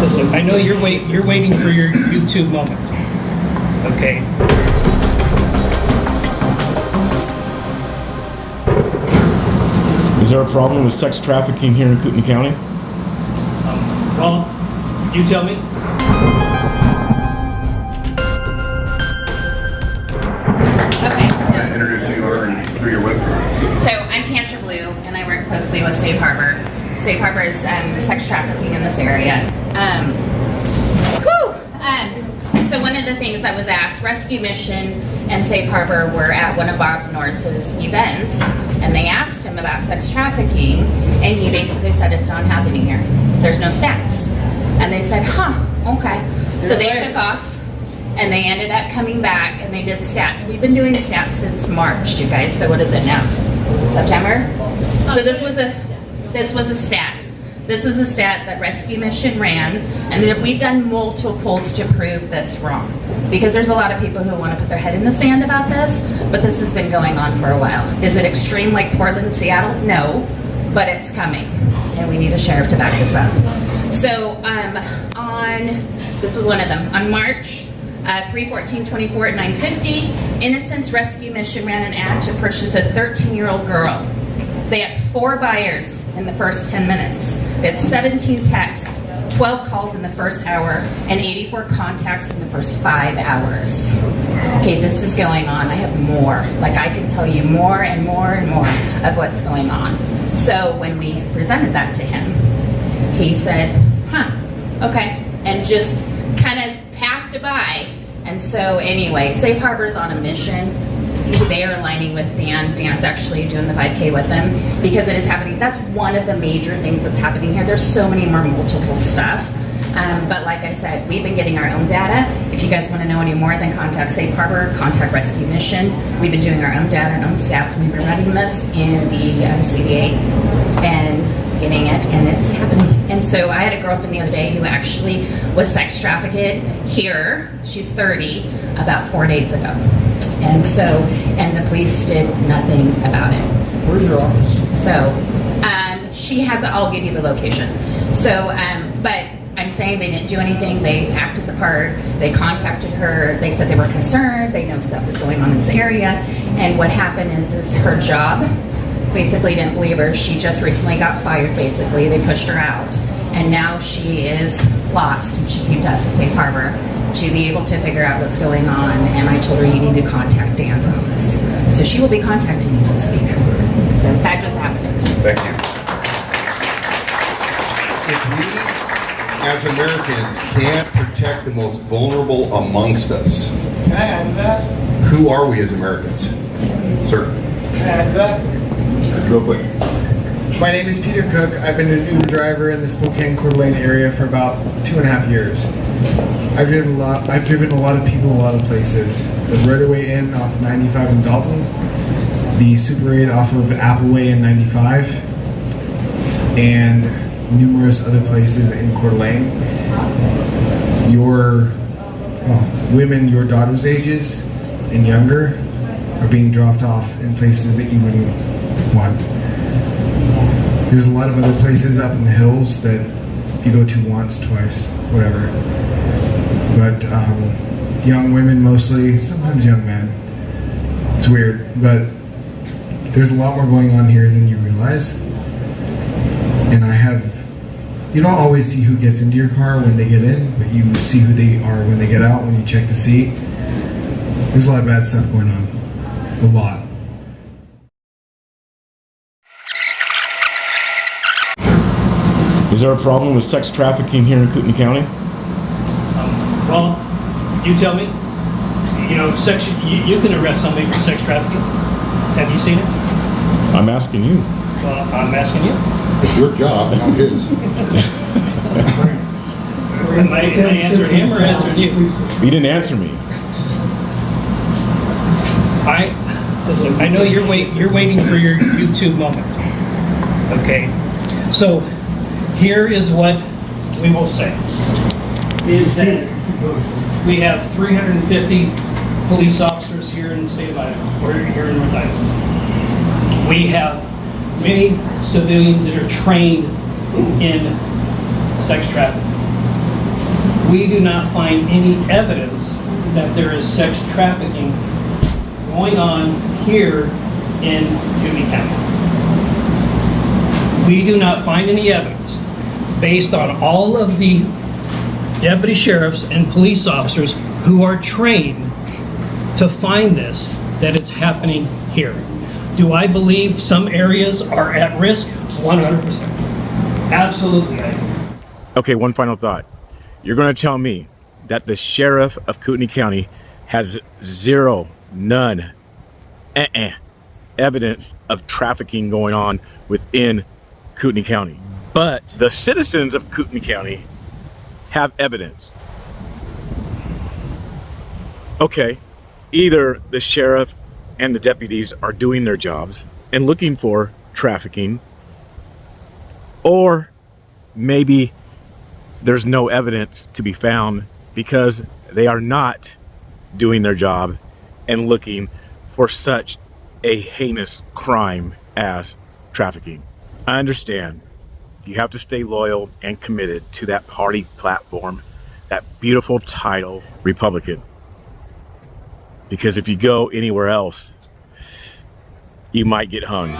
Listen, I know you're waiting for your YouTube moment. Okay. Is there a problem with sex trafficking here in Kootenai County? Well, you tell me. Okay, Introduce who you are and who you're with. so I'm Cantor Blue, and I work closely with Safe Harbor. Safe Harbor is sex trafficking in this area. So one of the things I was asked, Rescue Mission and Safe Harbor were at one of Bob Norris's events, and they asked him about sex trafficking, and he basically said it's not happening here. There's no stats. And they said, okay. So they took off, and they ended up coming back, and they did stats. We've been doing stats since March, you guys, so what is it now? September? So this was a stat. This was a stat that Rescue Mission ran, and that we've done multiples to prove this wrong. Because there's a lot of people who want to put their head in the sand about this, but this has been going on for a while. Is it extreme like Portland, Seattle? No, but it's coming, and we need a sheriff to back this up. So this was one of them, on March 3/14/24 at 9:50, Innocence Rescue Mission ran an ad to purchase a 13-year-old girl. They had 4 buyers in the first 10 minutes. They had 17 texts, 12 calls in the first hour, and 84 contacts in the first 5 hours. Okay, this is going on. I have more. Like, I can tell you more and more and more of what's going on. So when we presented that to him, he said, okay, and just kind of passed it by. And so anyway, Safe Harbor's on a mission. They are aligning with Dan. Dan's actually doing the 5K with them because it is happening. That's one of the major things that's happening here. There's so many more multiple stuff. But like I said, we've been getting our own data. If you guys want to know any more, then contact Safe Harbor, contact Rescue Mission. We've been doing our own data and own stats. We've been running this in the CDA and getting it, and it's happening. And so I had a girlfriend the other day who actually was sex trafficked here. She's 30, about 4 days ago. And so, and the police did nothing about it. Where's your office? So, she has, I'll give you the location. So, but I'm saying they didn't do anything. They acted the part. They contacted her. They said they were concerned. They know stuff is going on in this area. And what happened is her job basically didn't believe her. She just recently got fired, basically. They pushed her out. And now she is lost. And she came to us at Safe Harbor to be able to figure out what's going on. And I told her you need to contact Dan's office. So she will be contacting you this week. So that just happened. Thank you. If we, as Americans, can't protect the most vulnerable amongst us, Can I add to that? who are we as Americans? Sir, Can I add to that? real quick. My name is Peter Cook. I've been an Uber driver in the Spokane Coeur d'Alene area for about 2.5 years. I've driven a lot of people a lot of places. The Roadway Inn off 95 in Dalton, the Super 8 off of Appleway in 95, and numerous other places in Coeur d'Alene. Women your daughter's ages and younger are being dropped off in places that you wouldn't want. There's a lot of other places up in the hills that you go to once, twice, whatever. But young women mostly, sometimes young men. It's weird, but there's a lot more going on here than you realize. And you don't always see who gets into your car when they get in, but you see who they are when they get out, when you check the seat. There's a lot of bad stuff going on. A lot. Is there a problem with sex trafficking here in Kootenai County? Well, you tell me. You know, you can arrest somebody for sex trafficking. Have you seen it? I'm asking you. Well, I'm asking you. It's your job, not his. Am I answering him or answering you? You didn't answer me. Listen, I know you're waiting for your YouTube moment. Okay. So here is what we will say. Is that we have 350 police officers here in the state of Idaho, or here in North Idaho. We have many civilians that are trained in sex trafficking. we do not find any evidence that there is sex trafficking going on here in Kootenai County. We do not find any evidence based on all of the deputy sheriffs and police officers who are trained to find this, that it's happening here. Do I believe some areas are at risk? 100%. Absolutely I do. Okay, one final thought. You're going to tell me that the sheriff of Kootenai County has none evidence of trafficking going on within Kootenai County. But the citizens of Kootenai County have evidence. Okay, either the sheriff and the deputies are doing their jobs and looking for trafficking, or maybe there's no evidence to be found because they are not doing their job and looking for such a heinous crime as trafficking. I understand you have to stay loyal and committed to that party platform, that beautiful title, Republican. Because if you go anywhere else, you might get hung.